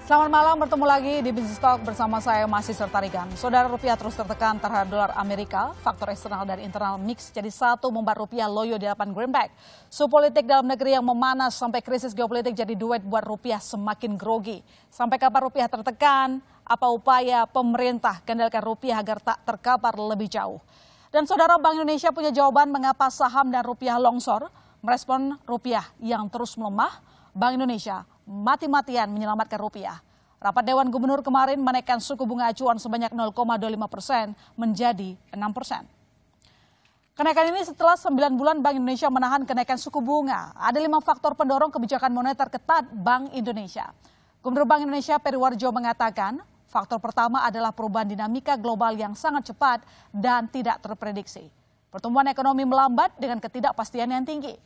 Selamat malam, bertemu lagi di Business Talk bersama saya Masih Sertarigan. Saudara, rupiah terus tertekan terhadap dolar Amerika. Faktor eksternal dan internal mix jadi satu membuat rupiah loyo di hadapan greenback. Suhu politik dalam negeri yang memanas sampai krisis geopolitik jadi duet buat rupiah semakin grogi. Sampai kapan rupiah tertekan? Apa upaya pemerintah kendalikan rupiah agar tak terkapar lebih jauh? Dan saudara, Bank Indonesia punya jawaban mengapa saham dan rupiah longsor. Merespon rupiah yang terus melemah, Bank Indonesia mati-matian menyelamatkan rupiah. Rapat Dewan Gubernur kemarin menaikkan suku bunga acuan sebanyak 0,25% menjadi 6%. Kenaikan ini setelah 9 bulan Bank Indonesia menahan kenaikan suku bunga. Ada 5 faktor pendorong kebijakan moneter ketat Bank Indonesia. Gubernur Bank Indonesia Periwarjo mengatakan, faktor pertama adalah perubahan dinamika global yang sangat cepat dan tidak terprediksi. Pertumbuhan ekonomi melambat dengan ketidakpastian yang tinggi.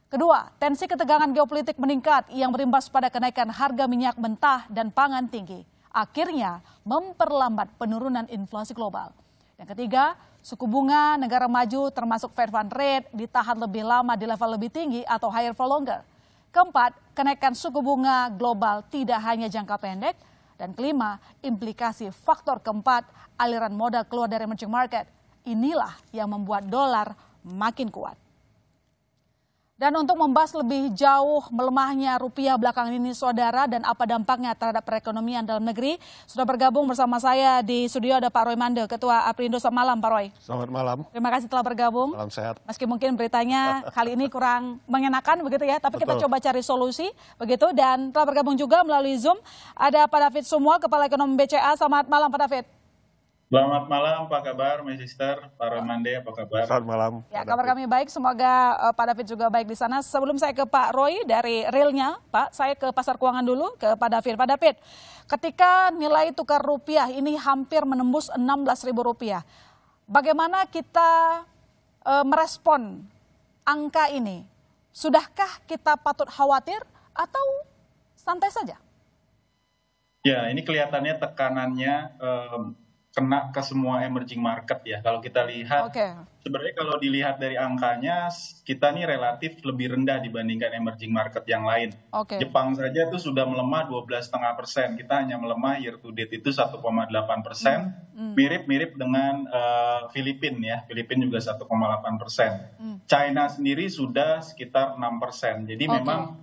Kedua, tensi ketegangan geopolitik meningkat yang berimbas pada kenaikan harga minyak mentah dan pangan tinggi. Akhirnya memperlambat penurunan inflasi global. Yang ketiga, suku bunga negara maju termasuk Fed Fund Rate ditahan lebih lama di level lebih tinggi atau higher for longer. Keempat, kenaikan suku bunga global tidak hanya jangka pendek. Dan kelima, implikasi faktor keempat, aliran modal keluar dari emerging market. Inilah yang membuat dolar makin kuat. Dan untuk membahas lebih jauh melemahnya rupiah belakangan ini saudara dan apa dampaknya terhadap perekonomian dalam negeri, sudah bergabung bersama saya di studio ada Pak Roy Mande, Ketua Aprindo. Selamat malam Pak Roy. Selamat malam. Terima kasih telah bergabung. Salam sehat. Meski mungkin beritanya kali ini kurang mengenakan begitu ya, tapi kita coba cari solusi begitu. Dan telah bergabung juga melalui Zoom ada Pak David Sumual, Kepala Ekonomi BCA. Selamat malam Pak David. Selamat malam, apa kabar, Mbak Sister, Pak Romande, apa kabar? Selamat malam. Ya, kabar kami baik, semoga Pak David juga baik di sana. Sebelum saya ke Pak Roy dari realnya, Pak, saya ke pasar keuangan dulu, ke Pak David. Pak David, ketika nilai tukar rupiah ini hampir menembus Rp16.000, bagaimana kita merespon angka ini? Sudahkah kita patut khawatir atau santai saja? Ya, ini kelihatannya tekanannya kena ke semua emerging market ya. Kalau kita lihat, sebenarnya kalau dilihat dari angkanya, kita nih relatif lebih rendah dibandingkan emerging market yang lain. Jepang saja itu sudah melemah 12,5%. Kita hanya melemah year to date itu 1,8%. Mirip-mirip dengan Filipina ya. Filipina juga 1,8%. China sendiri sudah sekitar 6%. Jadi memang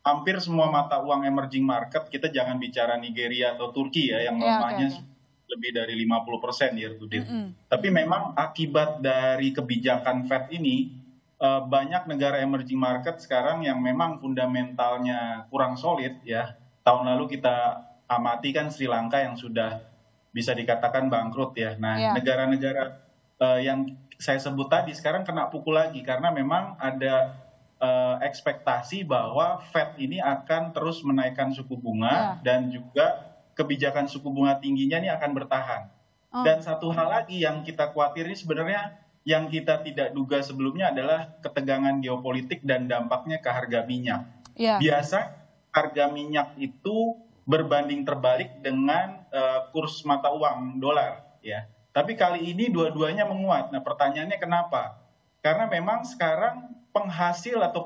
hampir semua mata uang emerging market, kita jangan bicara Nigeria atau Turki ya, yang melemahnya lebih dari 50% year to date. Tapi memang akibat dari kebijakan Fed ini, banyak negara emerging market sekarang yang memang fundamentalnya kurang solid ya. Tahun lalu kita amati kan Sri Lanka yang sudah bisa dikatakan bangkrut ya. Nah, negara-negara yang saya sebut tadi sekarang kena pukul lagi karena memang ada ekspektasi bahwa Fed ini akan terus menaikkan suku bunga dan juga kebijakan suku bunga tingginya ini akan bertahan. Dan satu hal lagi yang kita khawatir ini sebenarnya yang kita tidak duga sebelumnya adalah ketegangan geopolitik dan dampaknya ke harga minyak. Biasa harga minyak itu berbanding terbalik dengan kurs mata uang dolar ya. Tapi kali ini dua-duanya menguat. Nah, pertanyaannya kenapa? Karena memang sekarang penghasil atau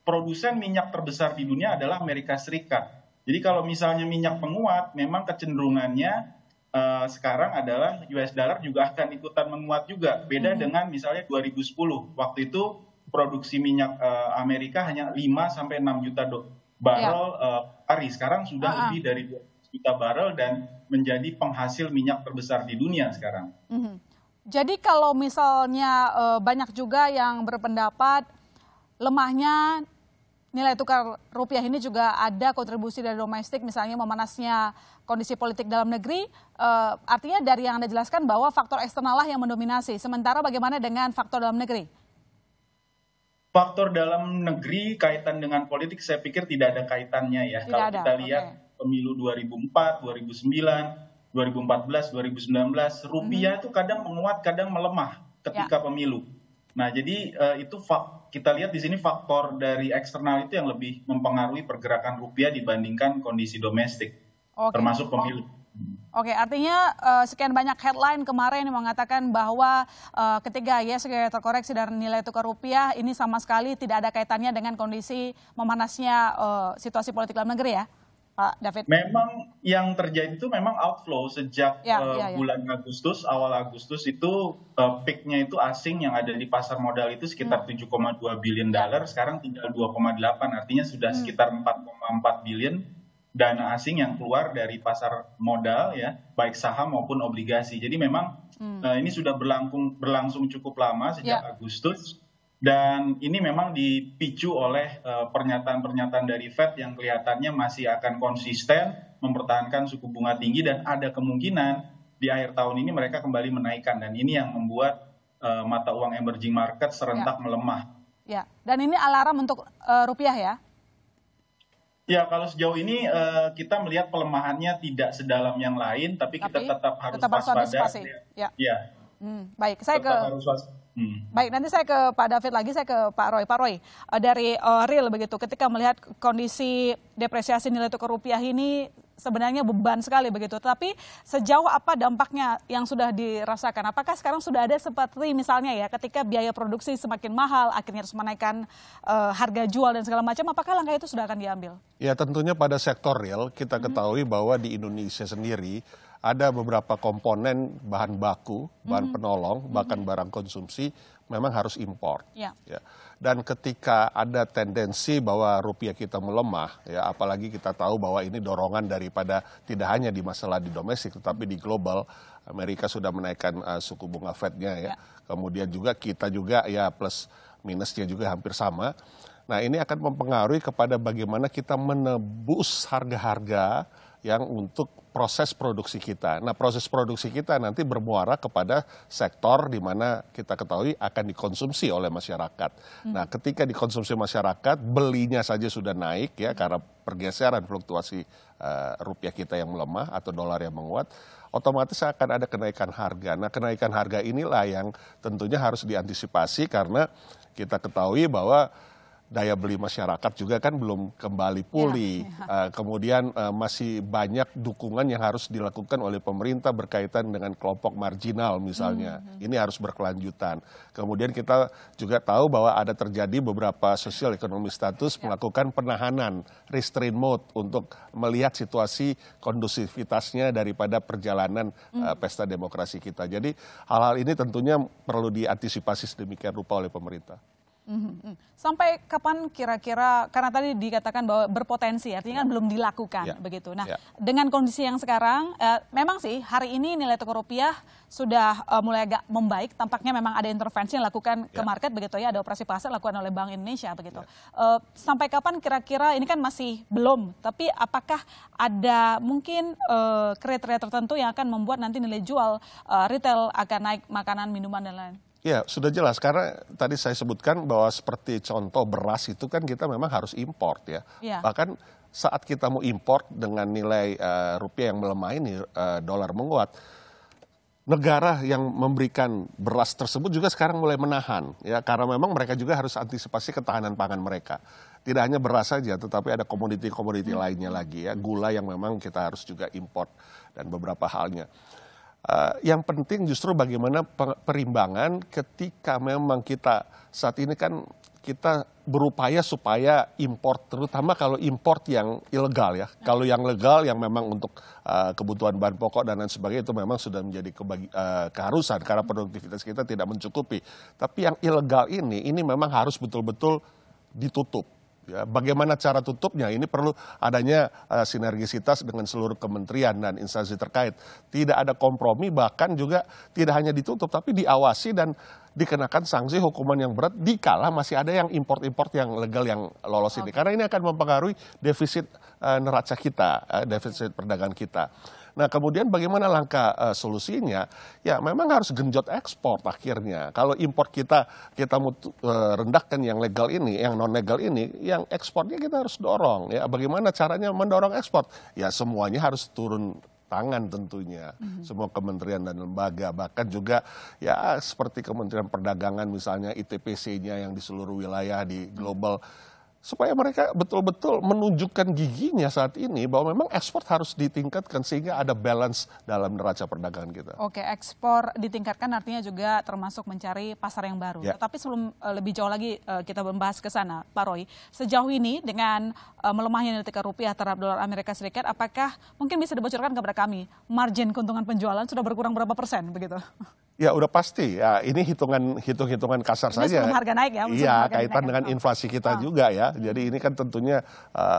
produsen minyak terbesar di dunia adalah Amerika Serikat. Jadi kalau misalnya minyak menguat, memang kecenderungannya sekarang adalah US dollar juga akan ikutan menguat juga. Beda dengan misalnya 2010, waktu itu produksi minyak Amerika hanya 5-6 juta barrel hari. Sekarang sudah lebih dari 2 juta barrel dan menjadi penghasil minyak terbesar di dunia sekarang. Jadi kalau misalnya banyak juga yang berpendapat lemahnya nilai tukar rupiah ini juga ada kontribusi dari domestik, misalnya memanasnya kondisi politik dalam negeri. Artinya dari yang Anda jelaskan bahwa faktor eksternal lah yang mendominasi. Sementara bagaimana dengan faktor dalam negeri? Faktor dalam negeri kaitan dengan politik saya pikir tidak ada kaitannya ya. Kalau kita lihat pemilu 2004, 2009, 2014, 2019, rupiah itu kadang menguat, kadang melemah ketika pemilu. Nah, jadi itu kita lihat di sini faktor dari eksternal itu yang lebih mempengaruhi pergerakan rupiah dibandingkan kondisi domestik, termasuk pemilu. Artinya sekian banyak headline kemarin yang mengatakan bahwa ketika segera terkoreksi dari nilai tukar rupiah ini sama sekali tidak ada kaitannya dengan kondisi memanasnya situasi politik dalam negeri ya? Pak David? Memang yang terjadi itu memang outflow sejak bulan Agustus, awal Agustus itu peaknya itu asing yang ada di pasar modal itu sekitar 7,2 billion dolar, sekarang tinggal 2,8, artinya sudah sekitar 4,4 billion dana asing yang keluar dari pasar modal ya, baik saham maupun obligasi. Jadi memang ini sudah berlangsung cukup lama sejak Agustus. Dan ini memang dipicu oleh pernyataan-pernyataan dari Fed yang kelihatannya masih akan konsisten mempertahankan suku bunga tinggi dan ada kemungkinan di akhir tahun ini mereka kembali menaikkan, dan ini yang membuat mata uang emerging market serentak melemah. Ya, dan ini alarm untuk rupiah ya? Ya, kalau sejauh ini kita melihat pelemahannya tidak sedalam yang lain, tapi kita tetap harus waspada. Ya. Baik, saya Baik, nanti saya ke Pak David lagi, saya ke Pak Roy. Pak Roy, dari real begitu, ketika melihat kondisi depresiasi nilai tukar rupiah ini sebenarnya beban sekali begitu. Tapi sejauh apa dampaknya yang sudah dirasakan? Apakah sekarang sudah ada seperti misalnya ya ketika biaya produksi semakin mahal, akhirnya harus menaikkan harga jual dan segala macam, apakah langkah itu sudah akan diambil? Ya tentunya pada sektor real kita ketahui bahwa di Indonesia sendiri ada beberapa komponen bahan baku, bahan penolong, bahkan barang konsumsi memang harus impor. Ya. Dan ketika ada tendensi bahwa rupiah kita melemah, ya apalagi kita tahu bahwa ini dorongan daripada tidak hanya di masalah di domestik, tetapi di global. Amerika sudah menaikkan suku bunga Fed-nya ya. Kemudian juga kita juga ya plus minusnya juga hampir sama. Nah ini akan mempengaruhi kepada bagaimana kita menebus harga-harga yang untuk proses produksi kita. Nah, proses produksi kita nanti bermuara kepada sektor di mana kita ketahui akan dikonsumsi oleh masyarakat. Nah, ketika dikonsumsi masyarakat, belinya saja sudah naik ya karena pergeseran fluktuasi rupiah kita yang melemah atau dolar yang menguat, otomatis akan ada kenaikan harga. Nah, kenaikan harga inilah yang tentunya harus diantisipasi karena kita ketahui bahwa daya beli masyarakat juga kan belum kembali pulih. Kemudian masih banyak dukungan yang harus dilakukan oleh pemerintah berkaitan dengan kelompok marginal misalnya. Ini harus berkelanjutan. Kemudian kita juga tahu bahwa ada terjadi beberapa sosial ekonomi status melakukan penahanan, restraint mode untuk melihat situasi kondusivitasnya daripada perjalanan pesta demokrasi kita. Jadi hal-hal ini tentunya perlu diantisipasi sedemikian rupa oleh pemerintah. Sampai kapan kira-kira, karena tadi dikatakan bahwa berpotensi, artinya kan belum dilakukan begitu. Nah, dengan kondisi yang sekarang, memang sih hari ini nilai tukar rupiah sudah mulai agak membaik. Tampaknya memang ada intervensi yang dilakukan ke market begitu ya, ada operasi pasar dilakukan oleh Bank Indonesia begitu. Sampai kapan kira-kira, ini kan masih belum, tapi apakah ada mungkin kriteria tertentu yang akan membuat nanti nilai jual retail akan naik, makanan, minuman dan lain-lain? Ya, sudah jelas karena tadi saya sebutkan bahwa seperti contoh beras itu kan kita memang harus import ya. Bahkan saat kita mau import dengan nilai rupiah yang melemah ini, dolar menguat, negara yang memberikan beras tersebut juga sekarang mulai menahan ya karena memang mereka juga harus antisipasi ketahanan pangan mereka. Tidak hanya beras saja tetapi ada komoditi-komoditi lainnya lagi ya, gula yang memang kita harus juga import dan beberapa halnya. Yang penting justru bagaimana perimbangan ketika memang kita saat ini kan kita berupaya supaya import, terutama kalau import yang ilegal ya. Kalau yang legal yang memang untuk kebutuhan bahan pokok dan lain sebagainya itu memang sudah menjadi keharusan karena produktivitas kita tidak mencukupi. Tapi yang ilegal ini memang harus betul-betul ditutup. Ya, bagaimana cara tutupnya? Ini perlu adanya sinergisitas dengan seluruh kementerian dan instansi terkait. Tidak ada kompromi, bahkan juga tidak hanya ditutup, tapi diawasi dan dikenakan sanksi hukuman yang berat dikala masih ada yang import-import yang legal yang lolos ini. Karena ini akan mempengaruhi defisit neraca kita, defisit perdagangan kita. Nah kemudian bagaimana langkah solusinya? Ya memang harus genjot ekspor akhirnya. Kalau import kita mau rendahkan yang legal ini, yang non legal ini, yang ekspornya kita harus dorong. Ya bagaimana caranya mendorong ekspor? Ya semuanya harus turun tangan tentunya. Semua kementerian dan lembaga, bahkan juga ya seperti Kementerian Perdagangan misalnya ITPC-nya yang di seluruh wilayah di global. supaya mereka betul-betul menunjukkan giginya saat ini bahwa memang ekspor harus ditingkatkan sehingga ada balance dalam neraca perdagangan kita. Oke, ekspor ditingkatkan artinya juga termasuk mencari pasar yang baru. Ya. Tetapi sebelum lebih jauh lagi kita membahas ke sana, Pak Roy, sejauh ini dengan melemahnya nilai tukar rupiah terhadap dolar Amerika Serikat, apakah mungkin bisa dibocorkan kepada kami margin keuntungan penjualan sudah berkurang berapa persen begitu? Ya udah pasti, ya ini hitung-hitungan kasar Ini saja. sebelum harga naik ya? Iya, kaitan dengan inflasi kita juga ya. Jadi ini kan tentunya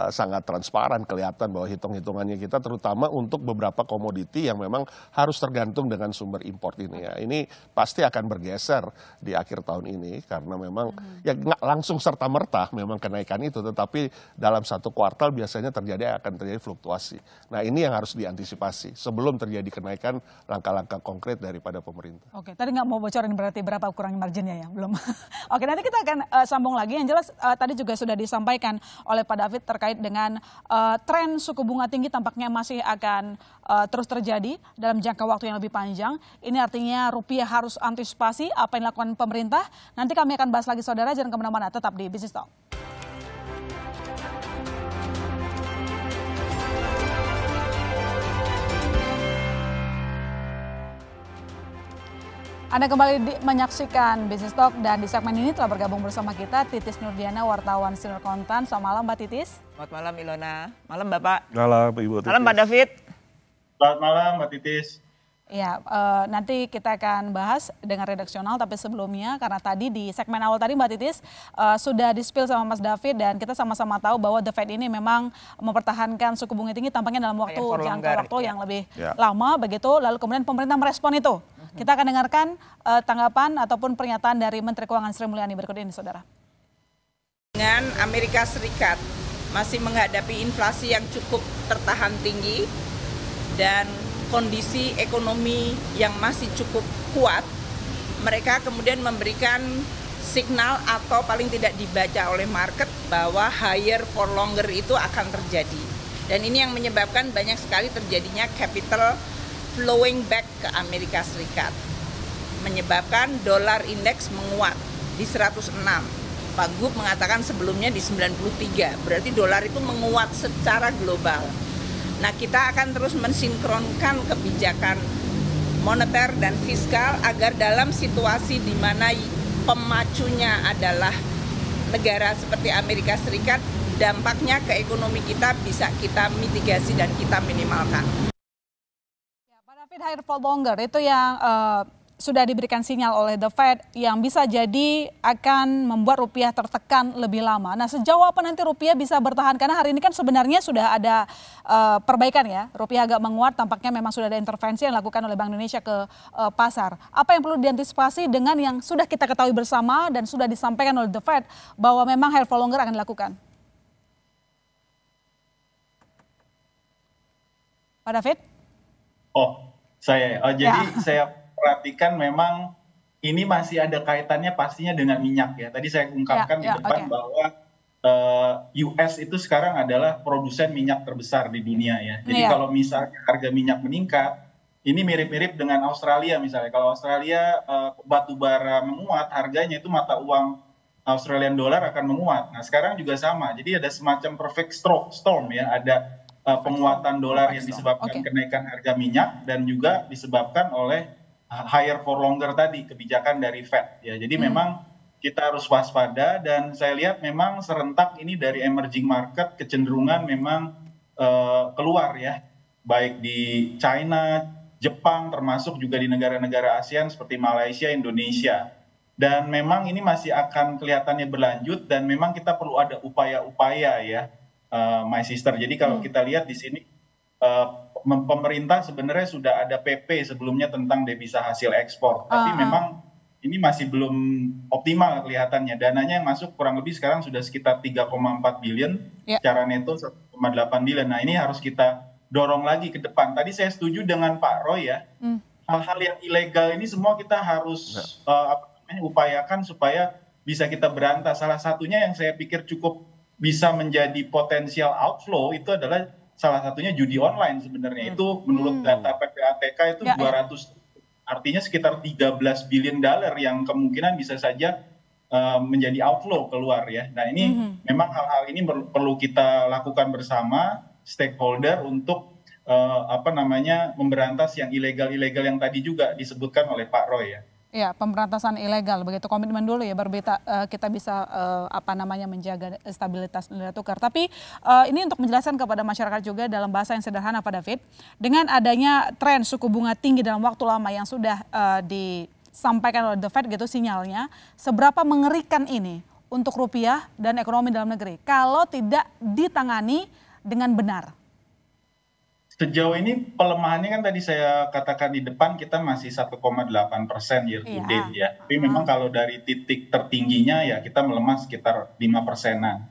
sangat transparan, kelihatan bahwa hitung-hitungannya kita terutama untuk beberapa komoditi yang memang harus tergantung dengan sumber import ini ya. Ini pasti akan bergeser di akhir tahun ini karena memang ya nggak langsung serta-merta memang kenaikan itu, tetapi dalam satu kuartal biasanya akan terjadi fluktuasi. Nah ini yang harus diantisipasi sebelum terjadi kenaikan langkah-langkah konkret daripada pemerintah. Oke, tadi nggak mau bocorin berarti berapa ukuran marginnya ya, belum. Oke, nanti kita akan sambung lagi. Yang jelas tadi juga sudah disampaikan oleh Pak David terkait dengan tren suku bunga tinggi tampaknya masih akan terus terjadi dalam jangka waktu yang lebih panjang. Ini artinya rupiah harus antisipasi apa yang dilakukan pemerintah. Nanti kami akan bahas lagi saudara, jangan kemana-mana, tetap di Business Talk. Anda kembali menyaksikan Business Talk dan di segmen ini telah bergabung bersama kita Titis Nurdiana, wartawan Sinar Kontan. Selamat malam Mbak Titis. Selamat malam Ilona. Malam Bapak. Malam Ibu Titis. Malam Pak David. Selamat malam Mbak Titis. Ya, nanti kita akan bahas dengan redaksional, tapi sebelumnya karena tadi di segmen awal tadi Mbak Titis sudah di-spill sama Mas David dan kita sama-sama tahu bahwa The Fed ini memang mempertahankan suku bunga tinggi tampaknya dalam jangka waktu yang lebih lama begitu, lalu kemudian pemerintah merespon itu. Kita akan dengarkan tanggapan ataupun pernyataan dari Menteri Keuangan Sri Mulyani berikut ini, Saudara. Dengan Amerika Serikat masih menghadapi inflasi yang cukup tertahan tinggi dan kondisi ekonomi yang masih cukup kuat, mereka kemudian memberikan signal atau paling tidak dibaca oleh market bahwa higher for longer itu akan terjadi. Dan ini yang menyebabkan banyak sekali terjadinya capital flowing back ke Amerika Serikat, menyebabkan dolar indeks menguat di 106. Pak Gub mengatakan sebelumnya di 93, berarti dolar itu menguat secara global. Nah, kita akan terus mensinkronkan kebijakan moneter dan fiskal agar dalam situasi di mana pemacunya adalah negara seperti Amerika Serikat, dampaknya ke ekonomi kita bisa kita mitigasi dan kita minimalkan. David, higher for longer itu yang sudah diberikan sinyal oleh The Fed yang bisa jadi akan membuat rupiah tertekan lebih lama. Nah, sejauh apa nanti rupiah bisa bertahan? Karena hari ini kan sebenarnya sudah ada perbaikan ya. Rupiah agak menguat, tampaknya memang sudah ada intervensi yang dilakukan oleh Bank Indonesia ke pasar. Apa yang perlu diantisipasi dengan yang sudah kita ketahui bersama dan sudah disampaikan oleh The Fed bahwa memang higher for longer akan dilakukan? Pak David? Jadi saya perhatikan memang ini masih ada kaitannya pastinya dengan minyak ya. Tadi saya ungkapkan di depan bahwa US itu sekarang adalah produsen minyak terbesar di dunia ya. Jadi kalau misalnya harga minyak meningkat, ini mirip-mirip dengan Australia misalnya. Kalau Australia batu bara menguat, harganya itu mata uang Australian dollar akan menguat. Nah sekarang juga sama. Jadi ada semacam perfect storm ya. Ada penguatan dolar yang disebabkan kenaikan harga minyak dan juga disebabkan oleh higher for longer tadi, kebijakan dari Fed ya. Jadi memang kita harus waspada dan saya lihat memang serentak ini dari emerging market kecenderungan memang keluar ya, baik di China, Jepang, termasuk juga di negara-negara ASEAN seperti Malaysia, Indonesia. Dan memang ini masih akan kelihatannya berlanjut dan memang kita perlu ada upaya-upaya ya, my sister. Jadi kalau kita lihat di sini pemerintah sebenarnya sudah ada PP sebelumnya tentang devisa hasil ekspor, tapi memang ini masih belum optimal kelihatannya. Dananya yang masuk kurang lebih sekarang sudah sekitar 3,4 billion, secara neto 1,8 billion. Nah ini harus kita dorong lagi ke depan. Tadi saya setuju dengan Pak Roy ya, hal-hal yang ilegal ini semua kita harus upayakan supaya bisa kita berantas. Salah satunya yang saya pikir cukup bisa menjadi potensial outflow itu adalah salah satunya judi online sebenarnya. Itu menurut data PPATK itu 200, artinya sekitar 13 billion dollar yang kemungkinan bisa saja menjadi outflow keluar ya. Nah ini memang hal-hal ini perlu kita lakukan bersama stakeholder untuk memberantas yang ilegal-ilegal yang tadi juga disebutkan oleh Pak Roy ya. Ya, pemberantasan ilegal begitu, komitmen dulu ya, baru kita bisa menjaga stabilitas nilai tukar. Tapi ini untuk menjelaskan kepada masyarakat juga dalam bahasa yang sederhana Pak David, dengan adanya tren suku bunga tinggi dalam waktu lama yang sudah disampaikan oleh The Fed gitu sinyalnya, seberapa mengerikan ini untuk rupiah dan ekonomi dalam negeri kalau tidak ditangani dengan benar? Sejauh ini pelemahannya kan tadi saya katakan di depan kita masih 1,8% year to date ya. Tapi memang kalau dari titik tertingginya ya kita melemah sekitar 5%-an.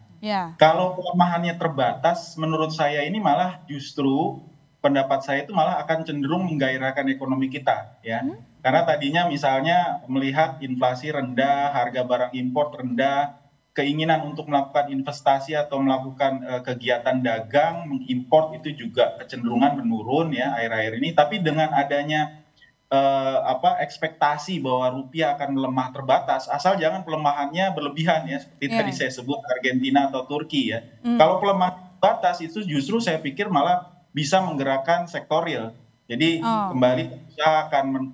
Kalau pelemahannya terbatas, menurut saya ini malah justru pendapat saya itu malah akan cenderung menggairahkan ekonomi kita ya. Karena tadinya misalnya melihat inflasi rendah, harga barang impor rendah, keinginan untuk melakukan investasi atau melakukan kegiatan dagang, mengimpor itu juga kecenderungan menurun ya akhir-akhir ini. Tapi dengan adanya ekspektasi bahwa rupiah akan melemah terbatas, asal jangan pelemahannya berlebihan ya, seperti tadi saya sebut Argentina atau Turki ya. Kalau pelemahan terbatas itu justru saya pikir malah bisa menggerakkan sektor real. Jadi kembali kita akan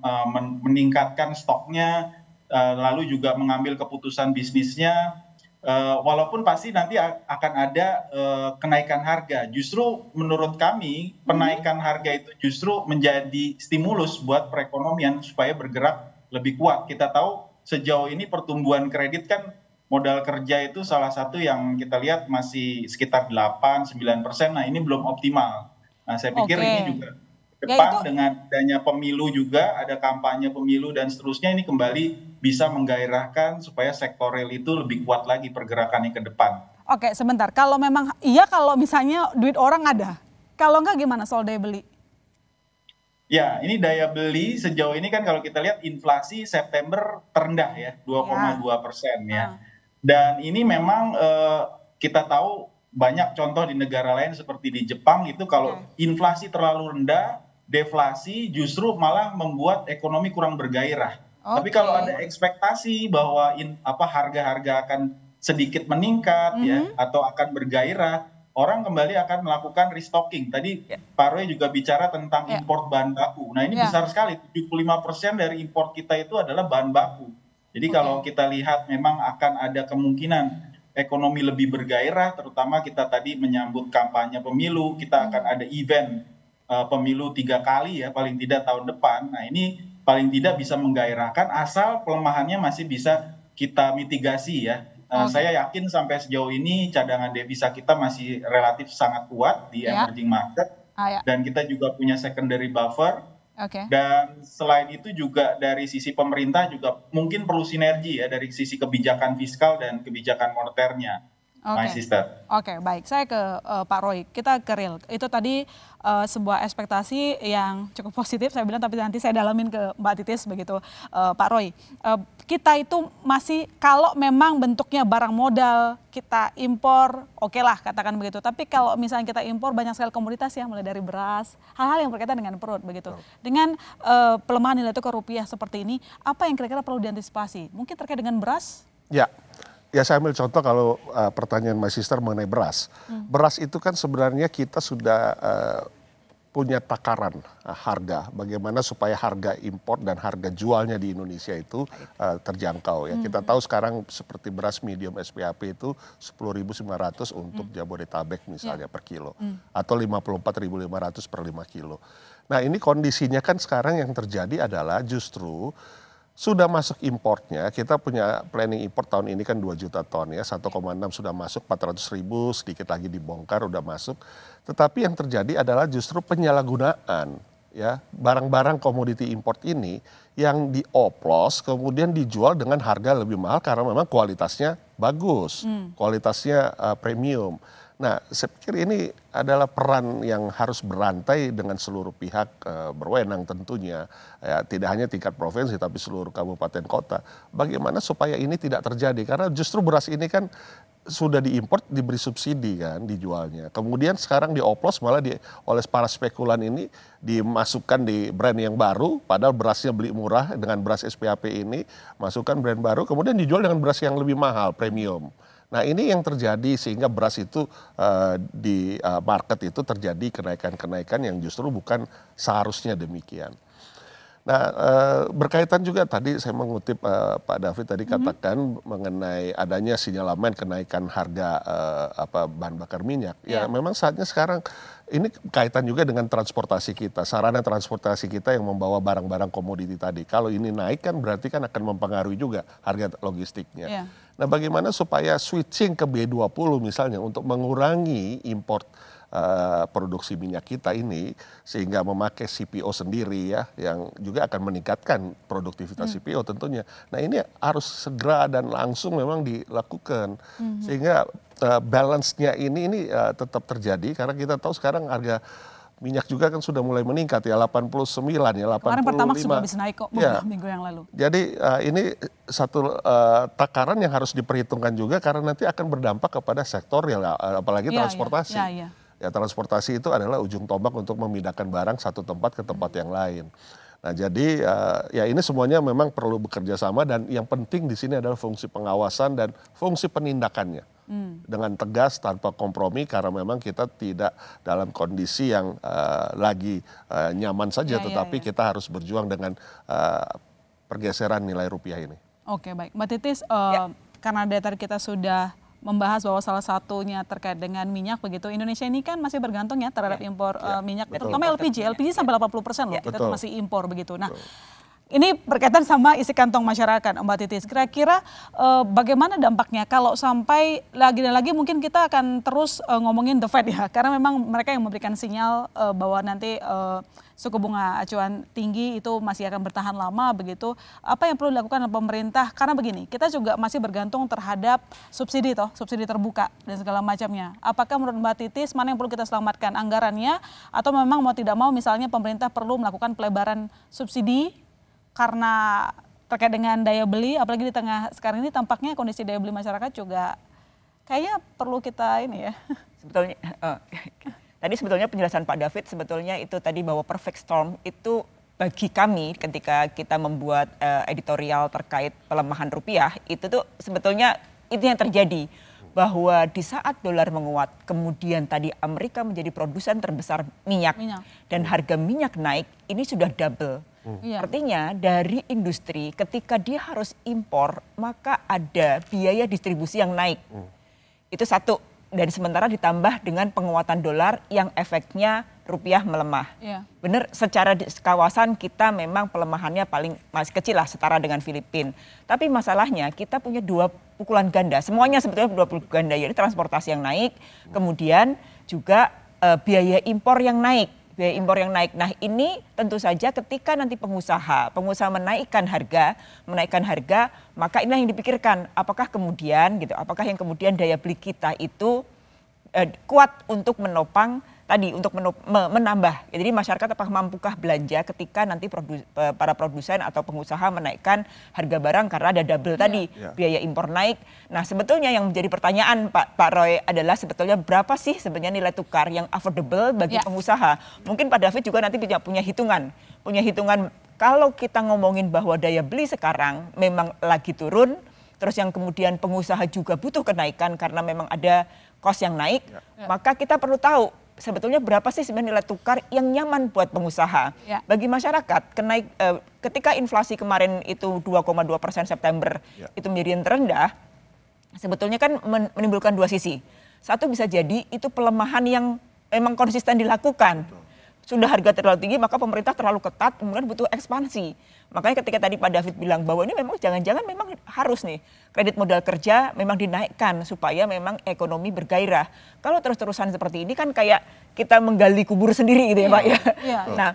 meningkatkan stoknya, lalu juga mengambil keputusan bisnisnya. Walaupun pasti nanti akan ada kenaikan harga. Justru menurut kami penaikan harga itu justru menjadi stimulus buat perekonomian supaya bergerak lebih kuat. Kita tahu sejauh ini pertumbuhan kredit kan modal kerja itu salah satu yang kita lihat masih sekitar 8-9%. Nah ini belum optimal. Nah saya pikir ini juga ke depan dengan adanya pemilu juga, ada kampanye pemilu dan seterusnya, ini kembali bisa menggairahkan supaya sektor real itu lebih kuat lagi pergerakannya ke depan. Oke, sebentar. Kalau memang kalau misalnya duit orang ada, kalau enggak gimana soal daya beli? Ya, ini daya beli sejauh ini kan kalau kita lihat inflasi September terendah ya, 2,2% ya. Dan ini memang kita tahu banyak contoh di negara lain seperti di Jepang itu kalau inflasi terlalu rendah, deflasi justru malah membuat ekonomi kurang bergairah. Tapi kalau ada ekspektasi bahwa harga-harga akan sedikit meningkat ya atau akan bergairah, orang kembali akan melakukan restocking. Tadi Pak Roy juga bicara tentang import bahan baku. Nah ini besar sekali, 75% dari import kita itu adalah bahan baku. Jadi kalau kita lihat memang akan ada kemungkinan ekonomi lebih bergairah, terutama kita tadi menyambut kampanye pemilu, kita akan ada event pemilu 3 kali ya paling tidak tahun depan. Nah ini paling tidak bisa menggairahkan asal pelemahannya masih bisa kita mitigasi ya. Saya yakin sampai sejauh ini cadangan devisa kita masih relatif sangat kuat di emerging market. Dan kita juga punya secondary buffer. Dan selain itu juga dari sisi pemerintah juga mungkin perlu sinergi ya dari sisi kebijakan fiskal dan kebijakan moneternya. My sister. Oke, baik. Saya ke Pak Roy. Kita ke real. Itu tadi sebuah ekspektasi yang cukup positif saya bilang, tapi nanti saya dalamin ke Mbak Titis begitu. Pak Roy, kita itu masih kalau memang bentuknya barang modal, kita impor, oke lah katakan begitu. Tapi kalau misalnya kita impor banyak sekali komoditas ya, mulai dari beras, hal-hal yang berkaitan dengan perut begitu. Dengan pelemahan nilai tukar rupiah seperti ini, apa yang kira-kira perlu diantisipasi? Mungkin terkait dengan beras? Ya saya ambil contoh kalau pertanyaan My Sister mengenai beras. Beras itu kan sebenarnya kita sudah punya takaran harga. Bagaimana supaya harga impor dan harga jualnya di Indonesia itu terjangkau ya. Kita tahu sekarang seperti beras medium SPAP itu 10.900 untuk Jabodetabek misalnya per kilo. Atau 54.500 per 5 kilo. Nah ini kondisinya kan sekarang yang terjadi adalah justru sudah masuk importnya, kita punya planning import tahun ini kan 2 juta ton ya, 1,6 sudah masuk, 400.000 sedikit lagi dibongkar udah masuk. Tetapi yang terjadi adalah justru penyalahgunaan ya, barang-barang komoditi import ini yang dioplos kemudian dijual dengan harga lebih mahal karena memang kualitasnya bagus, kualitasnya premium. Nah, saya pikir ini adalah peran yang harus berantai dengan seluruh pihak berwenang tentunya. Ya, tidak hanya tingkat provinsi tapi seluruh kabupaten kota. Bagaimana supaya ini tidak terjadi? Karena justru beras ini kan sudah diimpor diberi subsidi kan dijualnya. Kemudian sekarang dioplos malah oleh para spekulan ini dimasukkan di brand yang baru, padahal berasnya beli murah dengan beras SPAP ini, masukkan brand baru, kemudian dijual dengan beras yang lebih mahal, premium. Nah ini yang terjadi sehingga beras itu di market itu terjadi kenaikan-kenaikan yang justru bukan seharusnya demikian. Nah berkaitan juga tadi saya mengutip Pak David tadi katakan mengenai adanya sinyalemen kenaikan harga bahan bakar minyak. Ya memang saatnya sekarang ini kaitan juga dengan transportasi kita, sarana transportasi kita yang membawa barang-barang komoditi tadi. Kalau ini naik kan berarti kan akan mempengaruhi juga harga logistiknya. Nah bagaimana supaya switching ke B20 misalnya untuk mengurangi import produksi minyak kita ini sehingga memakai CPO sendiri ya yang juga akan meningkatkan produktivitas CPO tentunya. Nah ini harus segera dan langsung memang dilakukan sehingga balance-nya ini tetap terjadi karena kita tahu sekarang harga minyak juga kan sudah mulai meningkat ya 89 ya 85. Kemarin Pertamax juga habis naik kok minggu yang lalu. Jadi ini satu takaran yang harus diperhitungkan juga karena nanti akan berdampak kepada sektor ya apalagi transportasi. Ya transportasi itu adalah ujung tombak untuk memindahkan barang satu tempat ke tempat yang lain. Nah jadi ya ini semuanya memang perlu bekerja sama dan yang penting di sini adalah fungsi pengawasan dan fungsi penindakannya. Dengan tegas tanpa kompromi karena memang kita tidak dalam kondisi yang lagi nyaman saja tetapi kita harus berjuang dengan pergeseran nilai rupiah ini. Oke baik Mbak Titis, karena dari tadi kita sudah membahas bahwa salah satunya terkait dengan minyak begitu. Indonesia ini kan masih bergantung ya terhadap impor minyak, terutama LPG. LPG sampai 80% loh, kita tuh masih impor begitu. Nah, ini berkaitan sama isi kantong masyarakat, Mbak Titis. Kira-kira bagaimana dampaknya kalau sampai lagi dan lagi mungkin kita akan terus ngomongin the Fed ya, karena memang mereka yang memberikan sinyal bahwa nanti suku bunga acuan tinggi itu masih akan bertahan lama begitu. Apa yang perlu dilakukan oleh pemerintah? Karena begini, kita juga masih bergantung terhadap subsidi subsidi terbuka dan segala macamnya. Apakah menurut Mbak Titis mana yang perlu kita selamatkan, anggarannya atau memang mau tidak mau misalnya pemerintah perlu melakukan pelebaran subsidi karena terkait dengan daya beli, apalagi di tengah sekarang ini tampaknya kondisi daya beli masyarakat juga kayaknya perlu kita ini ya. Sebetulnya tadi sebetulnya penjelasan Pak David sebetulnya itu tadi bahwa perfect storm itu bagi kami ketika kita membuat editorial terkait pelemahan rupiah itu tuh sebetulnya itu yang terjadi bahwa di saat dolar menguat kemudian tadi Amerika menjadi produsen terbesar minyak. Dan harga minyak naik ini sudah double. Artinya dari industri ketika dia harus impor maka ada biaya distribusi yang naik. Itu satu. Dan sementara ditambah dengan penguatan dolar yang efeknya rupiah melemah. Benar secara kawasan kita memang pelemahannya paling masih kecil lah setara dengan Filipina. Tapi masalahnya kita punya dua pukulan ganda. Semuanya sebetulnya dua pukulan ganda. Yaitu transportasi yang naik, kemudian juga biaya impor yang naik. Nah ini tentu saja ketika nanti pengusaha menaikkan harga, maka inilah yang dipikirkan. Apakah yang kemudian daya beli kita itu kuat untuk menopang tadi untuk menambah. Jadi masyarakat apakah mampukah belanja ketika nanti para produsen atau pengusaha menaikkan harga barang karena ada double tadi biaya impor naik. Nah sebetulnya yang menjadi pertanyaan Pak Roy adalah sebetulnya berapa sih sebenarnya nilai tukar yang affordable bagi pengusaha. Mungkin Pak David juga nanti punya hitungan kalau kita ngomongin bahwa daya beli sekarang memang lagi turun, terus yang kemudian pengusaha juga butuh kenaikan karena memang ada cost yang naik, maka kita perlu tahu sebetulnya berapa sih sebenarnya nilai tukar yang nyaman buat pengusaha. Bagi masyarakat, ketika inflasi kemarin itu 2,2% September itu menjadi yang terendah, sebetulnya kan menimbulkan dua sisi. Satu bisa jadi itu pelemahan yang memang konsisten dilakukan. Sudah harga terlalu tinggi maka pemerintah terlalu ketat, kemudian butuh ekspansi. Makanya ketika tadi Pak David bilang bahwa ini memang jangan-jangan memang harus nih kredit modal kerja memang dinaikkan supaya memang ekonomi bergairah. Kalau terus-terusan seperti ini kan kayak kita menggali kubur sendiri gitu ya Pak ya. Nah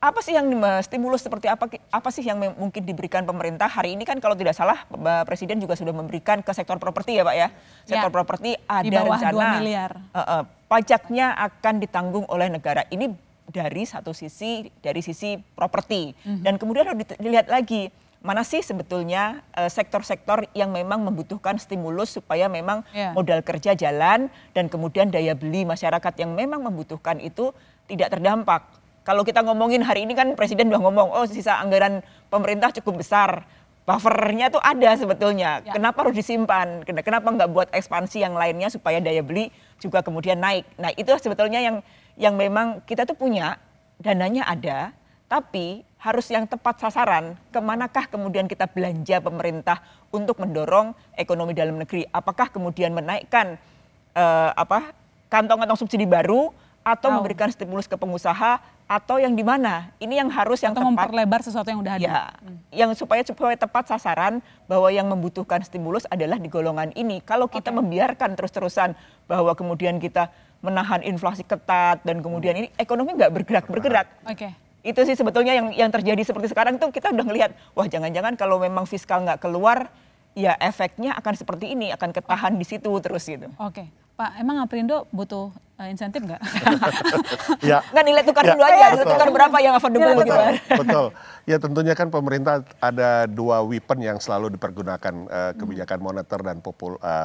apa sih yang stimulus seperti apa sih yang mungkin diberikan pemerintah hari ini kan kalau tidak salah Presiden juga sudah memberikan ke sektor properti ya Pak ya. Sektor properti ada rencana 2 miliar. Pajaknya akan ditanggung oleh negara. Ini dari satu sisi, dari sisi properti. Dan kemudian harus dilihat lagi mana sih sebetulnya sektor-sektor yang memang membutuhkan stimulus supaya memang modal kerja jalan dan kemudian daya beli masyarakat yang memang membutuhkan itu tidak terdampak. Kalau kita ngomongin hari ini kan Presiden udah ngomong, oh sisa anggaran pemerintah cukup besar. Buffernya tuh ada sebetulnya. Kenapa harus disimpan? Kenapa nggak buat ekspansi yang lainnya supaya daya beli juga kemudian naik? Nah itu sebetulnya yang memang kita tuh punya, dananya ada, tapi harus yang tepat sasaran. Kemanakah kemudian kita belanja pemerintah untuk mendorong ekonomi dalam negeri? Apakah kemudian menaikkan kantong-kantong subsidi baru atau memberikan stimulus ke pengusaha atau yang di mana? Ini yang harus yang atau tepat. Memperlebar sesuatu yang udah ada. Ya, yang supaya tepat sasaran bahwa yang membutuhkan stimulus adalah di golongan ini. Kalau kita membiarkan terus-terusan bahwa kemudian kita menahan inflasi ketat dan kemudian ini ekonomi nggak bergerak. Itu sih sebetulnya yang terjadi seperti sekarang tuh kita udah ngelihat, wah jangan-jangan kalau memang fiskal nggak keluar, ya efeknya akan seperti ini, akan ketahan di situ terus gitu. Pak, emang Aprindo butuh insentif nggak? Ya. Nggak nilai tukar dulu aja, nilai tukar berapa yang affordable gitu. Betul. Ya tentunya kan pemerintah ada dua weapon yang selalu dipergunakan, kebijakan moneter dan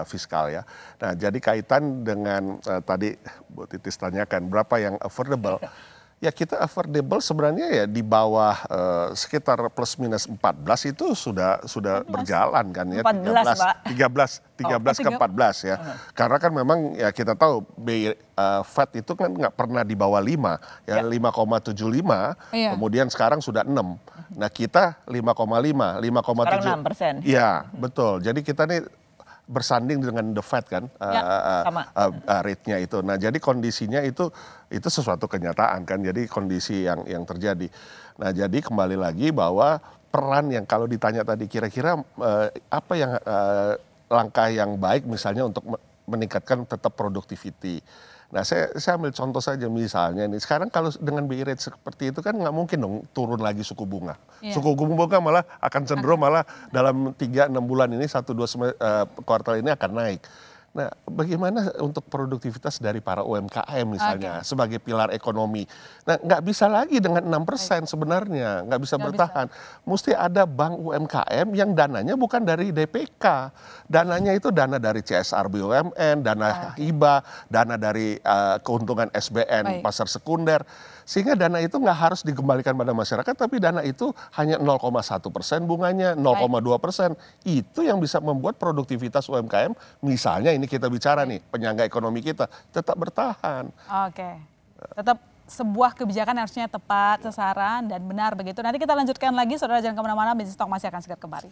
fiskal ya. Nah jadi kaitan dengan tadi Bu Titis tanyakan berapa yang affordable. Ya kita affordable sebenarnya ya di bawah sekitar plus minus 14 itu sudah berjalan kan ya. 13 ke 14 ya. Karena kan memang ya kita tahu Fed itu kan nggak pernah di bawah 5 ya, 5,75 kemudian sekarang sudah 6. Nah kita 5,5, 5,7. Iya betul. Jadi kita nih bersanding dengan the Fed kan rate-nya itu. Nah jadi kondisinya itu sesuatu kenyataan kan. Jadi kondisi yang terjadi. Nah jadi kembali lagi bahwa peran yang kalau ditanya tadi kira-kira apa yang langkah yang baik misalnya untuk meningkatkan tetap productivity. Nah saya ambil contoh saja misalnya nih sekarang kalau dengan BI rate seperti itu kan nggak mungkin dong turun lagi suku bunga. Suku bunga malah akan cenderung malah dalam 3-6 bulan ini 1-2 kuartal ini akan naik. Nah bagaimana untuk produktivitas dari para UMKM misalnya sebagai pilar ekonomi. Nah nggak bisa lagi dengan 6% sebenarnya, nggak bisa bertahan. Mesti ada bank UMKM yang dananya bukan dari DPK. Dananya itu dana dari CSR BUMN, dana hibah, dana dari keuntungan SBN pasar sekunder. Sehingga dana itu nggak harus dikembalikan pada masyarakat, tapi dana itu hanya 0,1% bunganya, 0,2%. Itu yang bisa membuat produktivitas UMKM, misalnya ini kita bicara nih, penyangga ekonomi kita, tetap bertahan. Tetap sebuah kebijakan harusnya tepat, sasaran, dan benar begitu. Nanti kita lanjutkan lagi, saudara jangan kemana-mana, Business Talk masih akan segera kembali.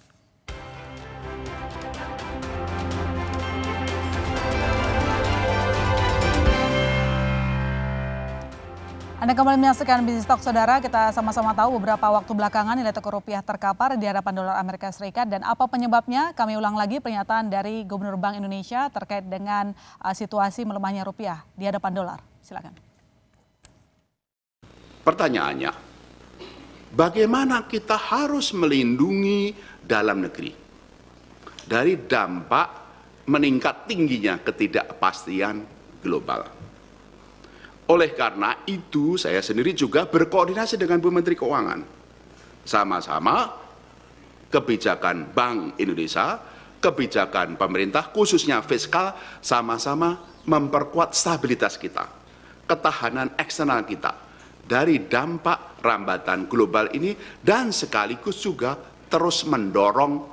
Anda kembali menyaksikan Business Talk, saudara. Kita sama-sama tahu beberapa waktu belakangan nilai tukar rupiah terkapar di hadapan dolar Amerika Serikat dan apa penyebabnya? Kami ulang lagi pernyataan dari Gubernur Bank Indonesia terkait dengan situasi melemahnya rupiah di hadapan dolar. Silakan. Pertanyaannya, bagaimana kita harus melindungi dalam negeri dari dampak meningkat tingginya ketidakpastian global? Oleh karena itu, saya sendiri juga berkoordinasi dengan Bu Menteri Keuangan. Sama-sama kebijakan Bank Indonesia, kebijakan pemerintah khususnya fiskal, sama-sama memperkuat stabilitas kita, ketahanan eksternal kita dari dampak rambatan global ini dan sekaligus juga terus mendorong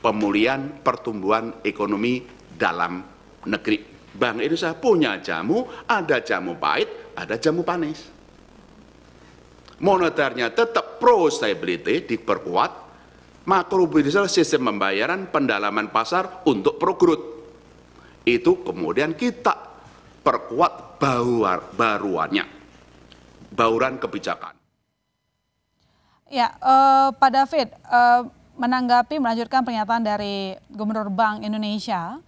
pemulihan pertumbuhan ekonomi dalam negeri. Bank Indonesia punya jamu, ada jamu pahit, ada jamu panis. Moneternya tetap pro stability, diperkuat. Makrobudensial sistem pembayaran, pendalaman pasar untuk pro growth. Itu kemudian kita perkuat baruannya, bauran kebijakan. Ya, Pak David, menanggapi melanjutkan pernyataan dari Gubernur Bank Indonesia,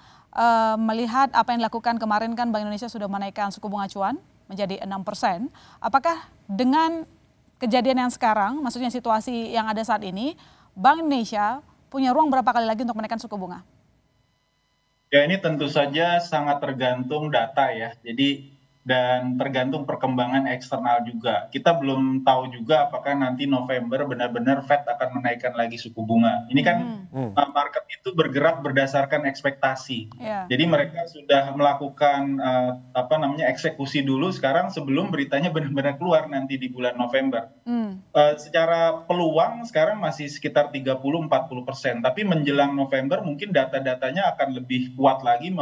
melihat apa yang dilakukan kemarin kan Bank Indonesia sudah menaikkan suku bunga acuan menjadi 6%. Apakah dengan kejadian yang sekarang, maksudnya situasi yang ada saat ini, Bank Indonesia punya ruang berapa kali lagi untuk menaikkan suku bunga? Ya ini tentu saja sangat tergantung data ya. Jadi dan tergantung perkembangan eksternal juga. Kita belum tahu juga apakah nanti November benar-benar Fed akan menaikkan lagi suku bunga. Ini kan market itu bergerak berdasarkan ekspektasi. Jadi mereka sudah melakukan eksekusi dulu sekarang sebelum beritanya benar-benar keluar nanti di bulan November. Secara peluang sekarang masih sekitar 30-40%, tapi menjelang November mungkin data-datanya akan lebih kuat lagi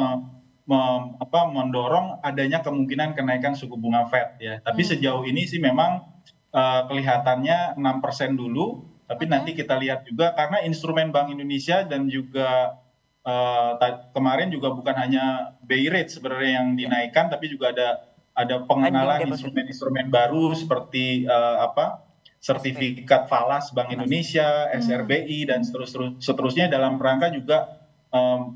mendorong adanya kemungkinan kenaikan suku bunga Fed ya. Tapi sejauh ini sih memang kelihatannya 6% dulu, tapi nanti kita lihat juga karena instrumen Bank Indonesia dan juga kemarin juga bukan hanya BI rate sebenarnya yang dinaikkan, tapi juga ada pengenalan instrumen-instrumen baru seperti sertifikat falas Bank Indonesia, SRBI dan seterusnya dalam rangka juga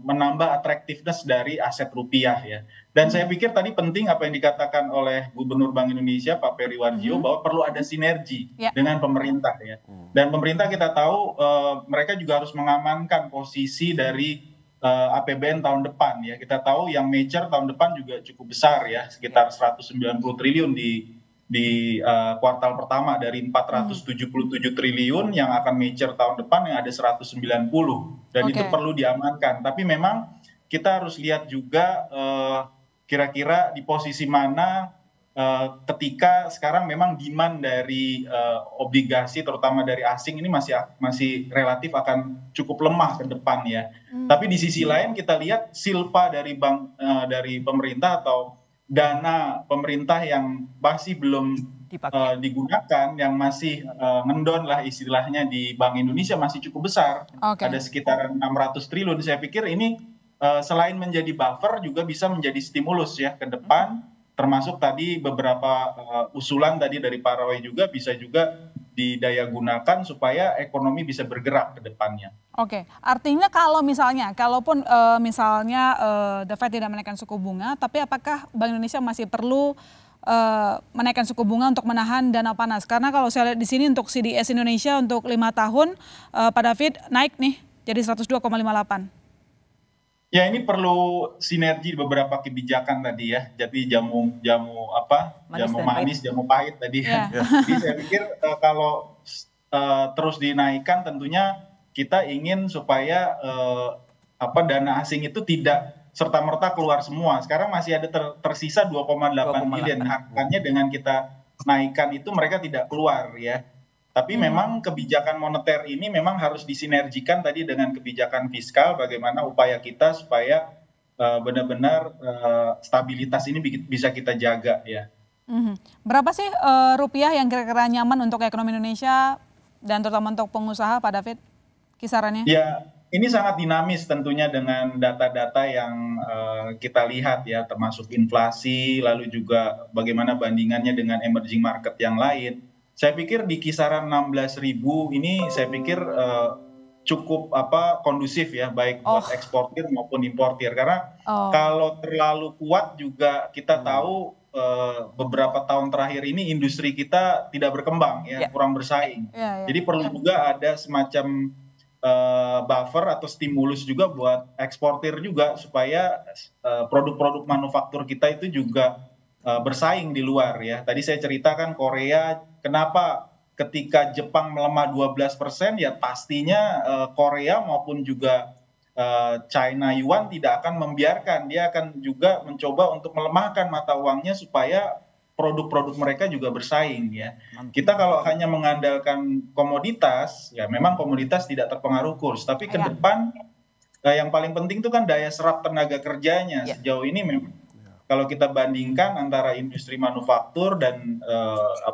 menambah attractiveness dari aset rupiah ya. Dan saya pikir tadi penting apa yang dikatakan oleh Gubernur Bank Indonesia Pak Peri Warjio bahwa perlu ada sinergi dengan pemerintah ya. Dan pemerintah kita tahu mereka juga harus mengamankan posisi dari APBN tahun depan ya. Kita tahu yang mature tahun depan juga cukup besar ya, sekitar 190 triliun di kuartal pertama dari 477 triliun yang akan mature tahun depan yang ada 190 dan itu perlu diamankan. Tapi memang kita harus lihat juga kira-kira di posisi mana ketika sekarang memang demand dari obligasi terutama dari asing ini masih relatif akan cukup lemah ke depan ya. Tapi di sisi lain kita lihat silpa dari pemerintah atau dana pemerintah yang masih belum digunakan, yang masih ngendon lah istilahnya di Bank Indonesia masih cukup besar, ada sekitar 600 triliun. Saya pikir ini selain menjadi buffer juga bisa menjadi stimulus ya ke depan, termasuk tadi beberapa usulan tadi dari Pak Roy juga bisa juga didaya gunakan supaya ekonomi bisa bergerak ke depannya. Oke, artinya kalaupun misalnya The Fed tidak menaikkan suku bunga, tapi apakah Bank Indonesia masih perlu menaikkan suku bunga untuk menahan dana panas? Karena kalau saya lihat di sini untuk CDS Indonesia untuk 5 tahun, Pak David naik nih jadi 102,58. Ya ini perlu sinergi beberapa kebijakan tadi ya. Jadi jamu manis, jamu pahit tadi. Jadi saya pikir kalau terus dinaikkan tentunya kita ingin supaya dana asing itu tidak serta-merta keluar semua. Sekarang masih ada tersisa 2,8 miliar. Harapannya dengan kita naikkan itu mereka tidak keluar ya. Tapi memang kebijakan moneter ini memang harus disinergikan tadi dengan kebijakan fiskal, bagaimana upaya kita supaya benar-benar stabilitas ini bisa kita jaga ya. Berapa sih rupiah yang kira-kira nyaman untuk ekonomi Indonesia dan terutama untuk pengusaha, Pak David, kisarannya? Ya, ini sangat dinamis tentunya dengan data-data yang kita lihat ya, termasuk inflasi, lalu juga bagaimana bandingannya dengan emerging market yang lain. Saya pikir di kisaran 16.000 ini saya pikir cukup kondusif ya, baik buat eksportir maupun importir. Karena kalau terlalu kuat juga kita tahu beberapa tahun terakhir ini industri kita tidak berkembang ya, kurang bersaing. Jadi perlu juga ada semacam buffer atau stimulus juga buat eksportir juga supaya produk-produk manufaktur kita itu juga bersaing di luar ya. Tadi saya ceritakan Korea, kenapa ketika Jepang melemah 12% ya pastinya Korea maupun juga China Yuan tidak akan membiarkan, dia akan juga mencoba untuk melemahkan mata uangnya supaya produk-produk mereka juga bersaing ya. Kita kalau hanya mengandalkan komoditas ya memang komoditas tidak terpengaruh kurs, tapi ke depan yang paling penting itu kan daya serap tenaga kerjanya. Sejauh ini memang kalau kita bandingkan antara industri manufaktur dan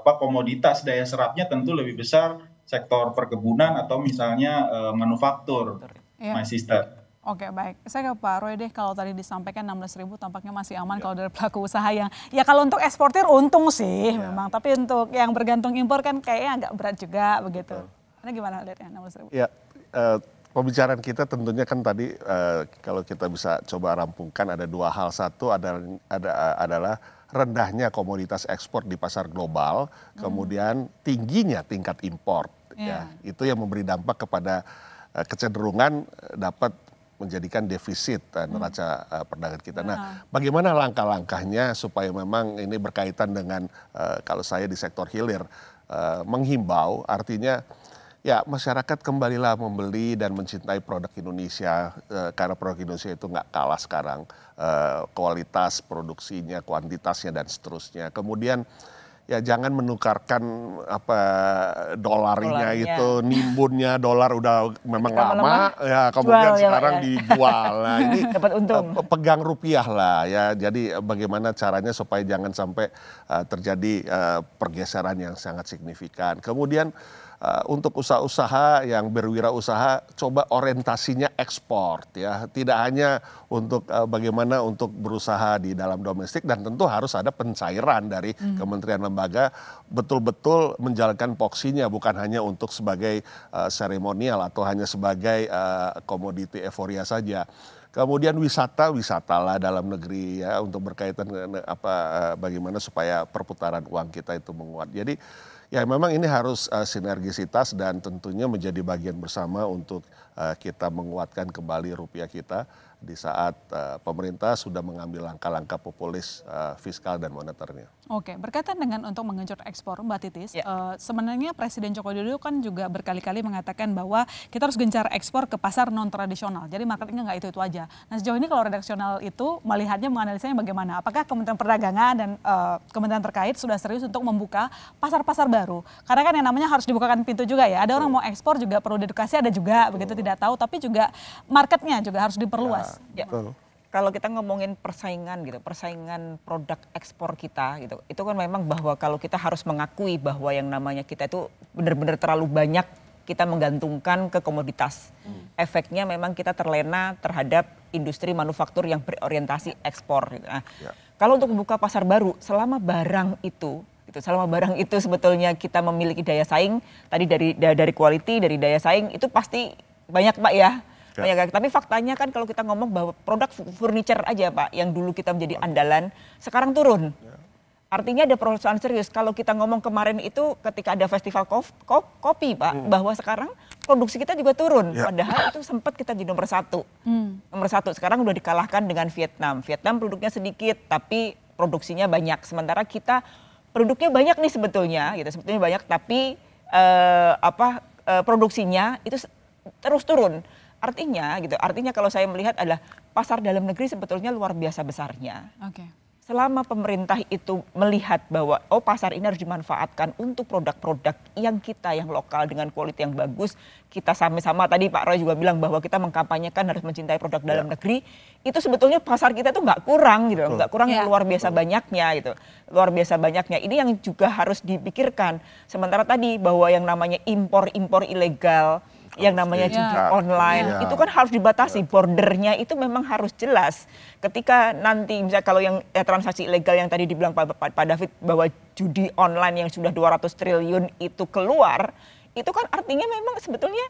komoditas, daya serapnya tentu lebih besar sektor perkebunan atau misalnya manufaktur, My Sister. Oke, baik. Saya ke Pak Roy deh, kalau tadi disampaikan 16.000 tampaknya masih aman kalau dari pelaku usaha yang, ya kalau untuk eksportir untung sih memang, tapi untuk yang bergantung impor kan kayaknya agak berat juga begitu. Ini gimana lihatnya 16.000? Ya, pembicaraan kita tentunya kan tadi kalau kita bisa coba rampungkan ada dua hal. Satu adalah rendahnya komoditas ekspor di pasar global, kemudian tingginya tingkat impor. Ya, itu yang memberi dampak kepada kecenderungan dapat menjadikan defisit neraca perdagangan kita. Nah, bagaimana langkah-langkahnya supaya memang ini berkaitan dengan kalau saya di sektor hilir menghimbau, artinya ya masyarakat kembalilah membeli dan mencintai produk Indonesia karena produk Indonesia itu nggak kalah sekarang kualitas produksinya, kuantitasnya dan seterusnya. Kemudian ya jangan menukarkan dolarnya itu, nimbunnya dolar udah memang lama ya kemudian sekarang dijual. Nah ini dapat untung. Pegang rupiah lah ya. Jadi bagaimana caranya supaya jangan sampai terjadi pergeseran yang sangat signifikan. Kemudian untuk usaha-usaha yang berwirausaha, coba orientasinya ekspor ya, tidak hanya untuk bagaimana untuk berusaha di dalam domestik, dan tentu harus ada pencairan dari kementerian lembaga betul-betul menjalankan poksinya, bukan hanya untuk sebagai seremonial atau hanya sebagai komoditi euforia saja. Kemudian wisatalah dalam negeri ya, untuk berkaitan dengan bagaimana supaya perputaran uang kita itu menguat. Jadi ya memang ini harus sinergisitas dan tentunya menjadi bagian bersama untuk kita menguatkan kembali rupiah kita di saat pemerintah sudah mengambil langkah-langkah populis fiskal dan moneternya. Oke, berkaitan dengan untuk mengenjot ekspor, Mbak Titis, sebenarnya Presiden Joko Widodo kan juga berkali-kali mengatakan bahwa kita harus gencar ekspor ke pasar non-tradisional. Jadi marketnya nggak itu aja. Nah sejauh ini kalau redaksional itu melihatnya, menganalisanya bagaimana? Apakah Kementerian Perdagangan dan kementerian terkait sudah serius untuk membuka pasar-pasar baru? Karena kan yang namanya harus dibukakan pintu juga ya. Ada orang mau ekspor juga perlu edukasi, ada juga begitu tidak tahu, tapi juga marketnya juga harus diperluas. Ya. Kalau kita ngomongin persaingan gitu, persaingan produk ekspor kita gitu, itu kan memang bahwa kalau kita harus mengakui bahwa yang namanya kita itu benar-benar terlalu banyak kita menggantungkan ke komoditas. Efeknya memang kita terlena terhadap industri manufaktur yang berorientasi ekspor. Gitu. Nah, kalau untuk membuka pasar baru, selama barang itu sebetulnya kita memiliki daya saing, tadi dari quality, dari daya saing itu pasti banyak Pak ya. Tapi faktanya kan kalau kita ngomong bahwa produk furniture aja Pak, yang dulu kita menjadi andalan, sekarang turun. Artinya ada perusahaan serius. Kalau kita ngomong kemarin itu ketika ada festival kopi Pak, bahwa sekarang produksi kita juga turun. Padahal itu sempat kita jadi nomor satu. Nomor satu, sekarang udah dikalahkan dengan Vietnam. Vietnam produknya sedikit, tapi produksinya banyak. Sementara kita produknya banyak nih sebetulnya banyak, tapi produksinya itu terus turun. Artinya kalau saya melihat adalah pasar dalam negeri sebetulnya luar biasa besarnya. Selama pemerintah itu melihat bahwa pasar ini harus dimanfaatkan untuk produk-produk yang lokal dengan kualitas yang bagus, kita sama-sama tadi Pak Roy juga bilang bahwa kita mengkampanyekan harus mencintai produk dalam negeri, itu sebetulnya pasar kita tuh nggak kurang gitu, nggak kurang yang luar biasa banyaknya gitu, luar biasa banyaknya. Ini yang juga harus dipikirkan. Sementara tadi bahwa yang namanya impor ilegal, yang namanya judi online, itu kan harus dibatasi, bordernya itu memang harus jelas. Ketika nanti misalnya kalau yang transaksi ilegal yang tadi dibilang Pak David bahwa judi online yang sudah 200 triliun itu keluar, itu kan artinya memang sebetulnya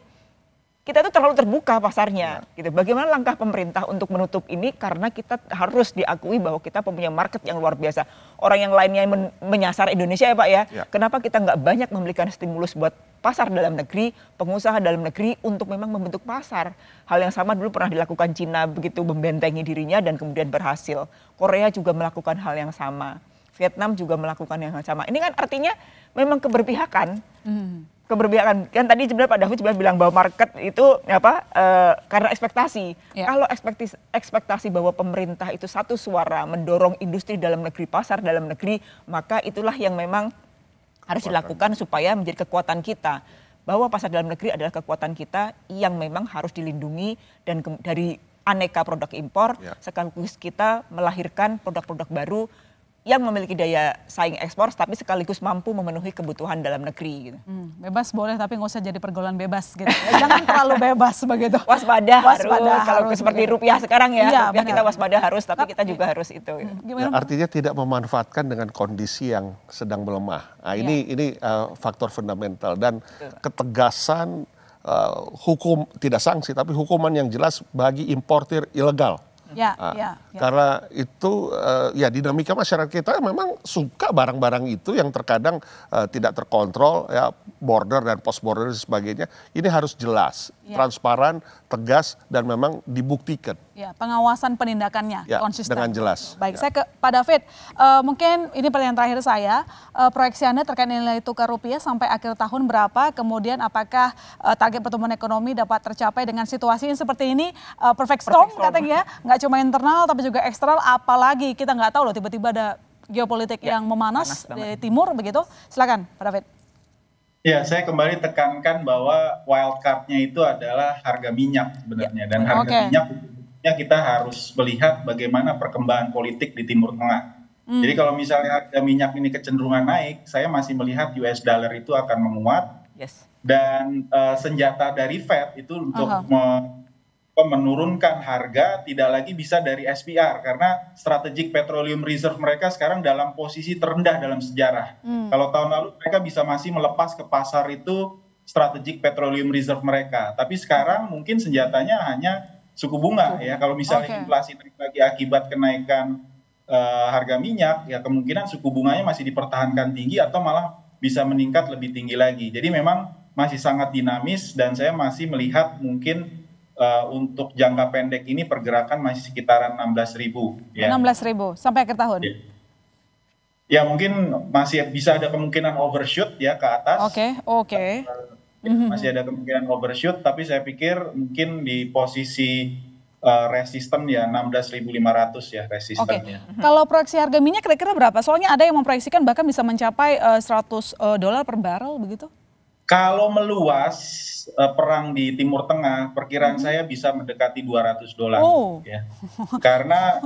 kita itu terlalu terbuka pasarnya. Gitu. Bagaimana langkah pemerintah untuk menutup ini? Karena kita harus diakui bahwa kita punya market yang luar biasa. Orang yang lainnya menyasar Indonesia ya Pak ya. Kenapa kita nggak banyak memberikan stimulus buat pasar dalam negeri, pengusaha dalam negeri untuk memang membentuk pasar. Hal yang sama dulu pernah dilakukan Cina, begitu membentengi dirinya dan kemudian berhasil. Korea juga melakukan hal yang sama. Vietnam juga melakukan yang sama. Ini kan artinya memang keberpihakan. Keberpihakan. Kan tadi sebenarnya Pak David juga bilang bahwa market itu karena ekspektasi. Kalau ekspektasi bahwa pemerintah itu satu suara mendorong industri dalam negeri, pasar dalam negeri, maka itulah yang memang harus dilakukan supaya menjadi kekuatan kita. Bahwa pasar dalam negeri adalah kekuatan kita yang memang harus dilindungi dan dari aneka produk impor, sekaligus kita melahirkan produk-produk baru yang memiliki daya saing ekspor tapi sekaligus mampu memenuhi kebutuhan dalam negeri. Gitu. Bebas boleh tapi nggak usah jadi pergaulan bebas gitu. Jangan terlalu bebas begitu. Waspada harus. Kalau seperti rupiah sekarang rupiah kita waspada harus, tapi kita juga harus itu. Artinya tidak memanfaatkan dengan kondisi yang sedang melemah. Nah, ini faktor fundamental dan ketegasan hukum, tidak sanksi tapi hukuman yang jelas bagi importir ilegal. Karena itu ya dinamika masyarakat kita memang suka barang-barang itu yang terkadang tidak terkontrol, ya border dan post border dan sebagainya. Ini harus jelas, transparan, tegas dan memang dibuktikan. Ya, pengawasan penindakannya konsisten. Dengan jelas. Baik, saya ke Pak David. Mungkin ini pertanyaan terakhir saya. Proyeksi Anda terkait nilai tukar rupiah sampai akhir tahun berapa? Kemudian apakah target pertumbuhan ekonomi dapat tercapai dengan situasi yang seperti ini? Perfect storm katanya, nggak cuma internal tapi juga eksternal. Apalagi kita nggak tahu loh, tiba-tiba ada geopolitik yang memanas di timur begitu. Silakan, Pak David. Ya, saya kembali tekankan bahwa wild card-nya itu adalah harga minyak sebenarnya. Dan harga minyak kita harus melihat bagaimana perkembangan politik di Timur Tengah. Jadi kalau misalnya harga minyak ini kecenderungan naik, saya masih melihat US dollar itu akan menguat. Dan senjata dari Fed itu untuk menurunkan harga tidak lagi bisa dari SPR, karena strategic petroleum reserve mereka sekarang dalam posisi terendah dalam sejarah. Kalau tahun lalu mereka bisa masih melepas ke pasar itu strategic petroleum reserve mereka, tapi sekarang mungkin senjatanya hanya suku bunga ya. Kalau misalnya inflasi naik lagi akibat kenaikan harga minyak, ya kemungkinan suku bunganya masih dipertahankan tinggi atau malah bisa meningkat lebih tinggi lagi. Jadi memang masih sangat dinamis dan saya masih melihat mungkin untuk jangka pendek ini pergerakan masih sekitaran 16.000. Ya. 16.000 sampai akhir tahun? Ya mungkin masih bisa ada kemungkinan overshoot ya ke atas. Masih ada kemungkinan overshoot, tapi saya pikir mungkin di posisi resisten ya 16.500 ya resistennya. Kalau proyeksi harga minyak kira-kira berapa? Soalnya ada yang memproyeksikan bahkan bisa mencapai $100 per barrel begitu. Kalau meluas perang di Timur Tengah, perkiraan saya bisa mendekati $200 ya. Karena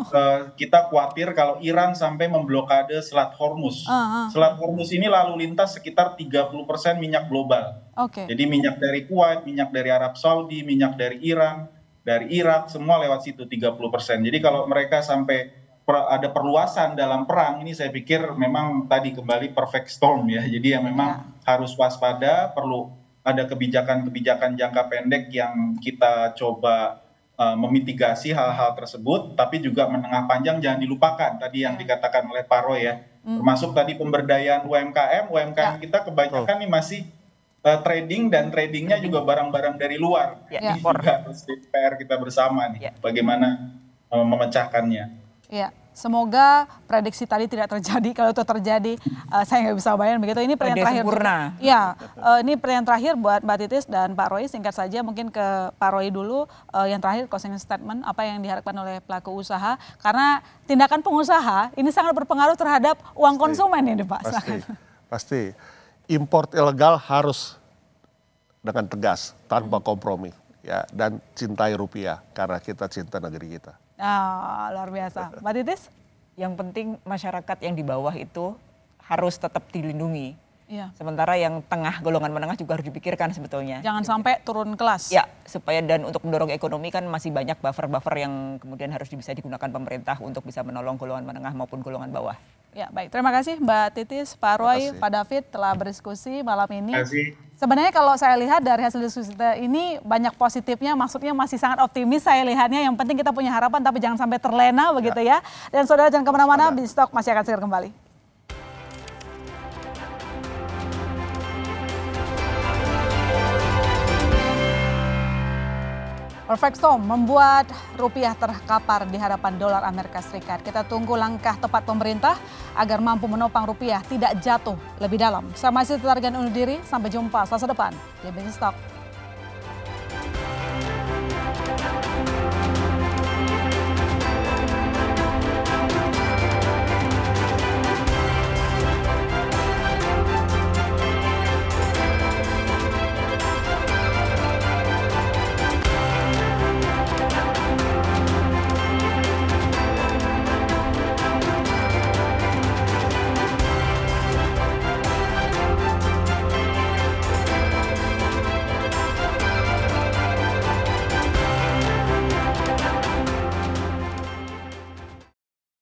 kita khawatir kalau Iran sampai memblokade Selat Hormuz. Selat Hormuz ini lalu lintas sekitar 30% minyak global. Jadi minyak dari Kuwait, minyak dari Arab Saudi, minyak dari Iran, dari Irak, semua lewat situ 30%. Jadi kalau mereka sampai ada perluasan dalam perang ini, saya pikir memang tadi kembali perfect storm ya. Jadi yang memang harus waspada, perlu ada kebijakan-kebijakan jangka pendek yang kita coba memitigasi hal-hal tersebut, tapi juga menengah panjang jangan dilupakan tadi yang dikatakan oleh Pak Roy ya. Termasuk tadi pemberdayaan UMKM kita kebanyakan nih masih trading dan tradingnya juga barang-barang dari luar. Ini juga harus PR kita bersama nih, bagaimana memecahkannya. Ya, semoga prediksi tadi tidak terjadi. Kalau itu terjadi, saya nggak bisa bayangin begitu. Ini pertanyaan terakhir. Ya, ini pertanyaan terakhir buat Mbak Titis dan Pak Roy. Singkat saja, mungkin ke Pak Roy dulu. Yang terakhir, closing statement, apa yang diharapkan oleh pelaku usaha? Karena tindakan pengusaha ini sangat berpengaruh terhadap uang konsumen ini, Pak. Pasti. Import ilegal harus dengan tegas, tanpa kompromi, ya, dan cintai rupiah karena kita cinta negeri kita. Luar biasa. Mbak Titis? Yang penting masyarakat yang di bawah itu harus tetap dilindungi. Sementara yang tengah, golongan menengah juga harus dipikirkan sebetulnya. Jangan sampai turun kelas. Ya, supaya dan untuk mendorong ekonomi kan masih banyak buffer-buffer yang kemudian harus bisa digunakan pemerintah untuk bisa menolong golongan menengah maupun golongan bawah. Ya, baik. Terima kasih Mbak Titis, Pak Roy, Pak David telah berdiskusi malam ini. Sebenarnya kalau saya lihat dari hasil diskusi kita ini banyak positifnya, maksudnya masih sangat optimis saya lihatnya. Yang penting kita punya harapan tapi jangan sampai terlena begitu ya. Dan saudara jangan kemana-mana, BizTalk masih akan segera kembali. Perfect storm membuat rupiah terkapar di hadapan dolar Amerika Serikat. Kita tunggu langkah tepat pemerintah agar mampu menopang rupiah tidak jatuh lebih dalam. Saya masih Targan undur diri, sampai jumpa Selasa depan di BizTalk.